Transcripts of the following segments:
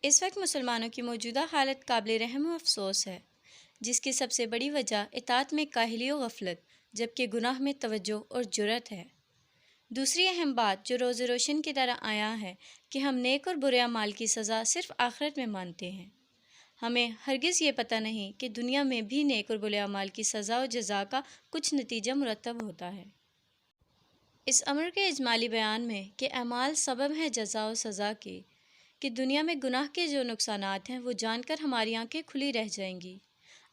اس وقت مسلمانوں کی موجودہ حالت قابل رحم و افسوس ہے، جس کی سب سے بڑی وجہ اطاعت میں کاہلی و غفلت جبکہ گناہ میں توجہ اور جرأت ہے۔ دوسری اہم بات جو روز روشن کی طرح آیا ہے کہ ہم نیک اور برے اعمال کی سزا صرف آخرت میں مانتے ہیں۔ ہمیں ہرگز یہ پتہ نہیں کہ دنیا میں بھی نیک اور برے اعمال کی سزا و جزا کا کچھ نتیجہ مرتب ہوتا ہے۔ اس امر کے اجمالی بیان میں کہ اعمال سبب ہیں جزا و سزا کے، کہ دنیا میں گناہ کے جو نقصانات ہیں وہ جان کر ہماری آنکھیں کھلی رہ جائیں گی۔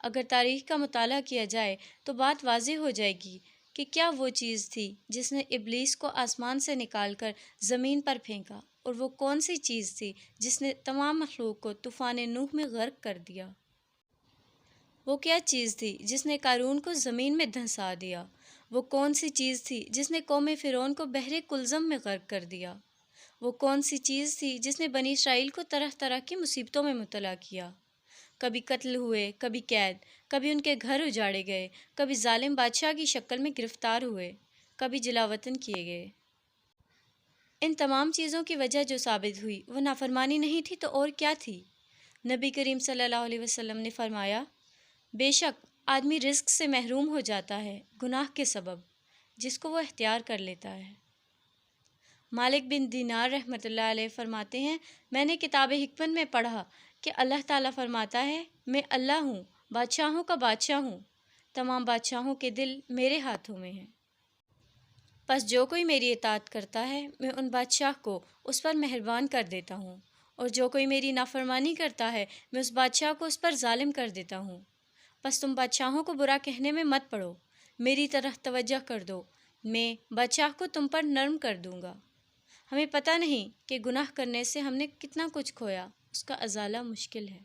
اگر تاریخ کا مطالعہ کیا جائے تو بات واضح ہو جائے گی کہ کیا وہ چیز تھی جس نے ابلیس کو آسمان سے نکال کر زمین پر پھینکا، اور وہ کون سی چیز تھی جس نے تمام مخلوق کو طوفان نوح میں غرق کر دیا۔ وہ کیا چیز تھی جس نے قارون کو زمین میں دھنسا دیا۔ وہ کون سی چیز تھی جس نے قوم فرعون کو بحر کلزم میں غرق کر دیا۔ وہ کون سی چیز تھی جس نے بنی اسرائیل کو طرح طرح کی مصیبتوں میں مبتلا کیا۔ کبھی قتل ہوئے، کبھی قید، کبھی ان کے گھر اجاڑے گئے، کبھی ظالم بادشاہ کی شکل میں گرفتار ہوئے، کبھی جلاوطن کیے گئے۔ ان تمام چیزوں کی وجہ جو ثابت ہوئی وہ نافرمانی نہیں تھی تو اور کیا تھی؟ نبی کریم صلی اللہ علیہ وسلم نے فرمایا، بے شک آدمی رزق سے محروم ہو جاتا ہے گناہ کے سبب، جس کو وہ اختیار کر لیتا ہے۔ مالک بن دینار رحمۃ اللہ علیہ فرماتے ہیں، میں نے کتاب حکمت میں پڑھا کہ اللہ تعالیٰ فرماتا ہے، میں اللہ ہوں، بادشاہوں کا بادشاہ ہوں، تمام بادشاہوں کے دل میرے ہاتھوں میں ہیں۔ پس جو کوئی میری اطاعت کرتا ہے میں ان بادشاہ کو اس پر مہربان کر دیتا ہوں، اور جو کوئی میری نافرمانی کرتا ہے میں اس بادشاہ کو اس پر ظالم کر دیتا ہوں۔ پس تم بادشاہوں کو برا کہنے میں مت پڑو، میری طرف توجہ کر دو، میں بادشاہ کو تم پر نرم کر دوں گا۔ ہمیں پتہ نہیں کہ گناہ کرنے سے ہم نے کتنا کچھ کھویا، اس کا ازالہ مشکل ہے۔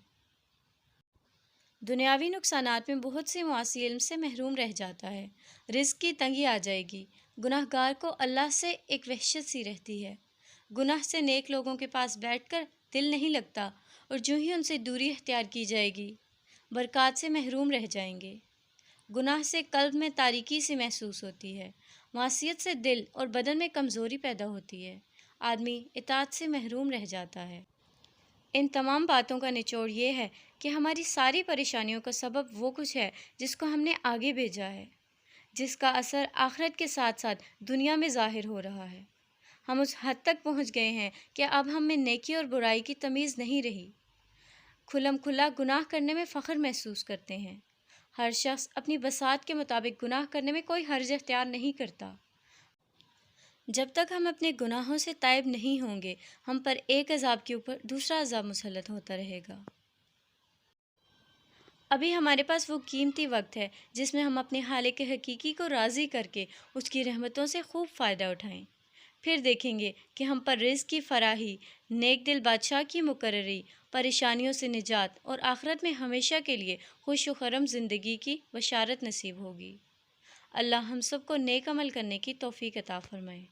دنیاوی نقصانات میں بہت سے معاصی علم سے محروم رہ جاتا ہے، رزق کی تنگی آ جائے گی، گناہ گار کو اللہ سے ایک وحشت سی رہتی ہے، گناہ سے نیک لوگوں کے پاس بیٹھ کر دل نہیں لگتا، اور جو ہی ان سے دوری اختیار کی جائے گی برکات سے محروم رہ جائیں گے۔ گناہ سے قلب میں تاریکی سی محسوس ہوتی ہے، معصیت سے دل اور بدن میں کمزوری پیدا ہوتی ہے، آدمی اطاعت سے محروم رہ جاتا ہے۔ ان تمام باتوں کا نچوڑ یہ ہے کہ ہماری ساری پریشانیوں کا سبب وہ کچھ ہے جس کو ہم نے آگے بھیجا ہے، جس کا اثر آخرت کے ساتھ ساتھ دنیا میں ظاہر ہو رہا ہے۔ ہم اس حد تک پہنچ گئے ہیں کہ اب ہم میں نیکی اور برائی کی تمیز نہیں رہی، کھلم کھلا گناہ کرنے میں فخر محسوس کرتے ہیں۔ ہر شخص اپنی بساط کے مطابق گناہ کرنے میں کوئی حرج اختیار نہیں کرتا۔ جب تک ہم اپنے گناہوں سے تائب نہیں ہوں گے، ہم پر ایک عذاب کے اوپر دوسرا عذاب مسلط ہوتا رہے گا۔ ابھی ہمارے پاس وہ قیمتی وقت ہے جس میں ہم اپنے خالق حقیقی کو راضی کر کے اس کی رحمتوں سے خوب فائدہ اٹھائیں۔ پھر دیکھیں گے کہ ہم پر رزق کی فراہی، نیک دل بادشاہ کی مقرری، پریشانیوں سے نجات اور آخرت میں ہمیشہ کے لیے خوش و خرم زندگی کی بشارت نصیب ہوگی۔ اللہ ہم سب کو نیک عمل کرنے کی توفیق عطا فرمائے۔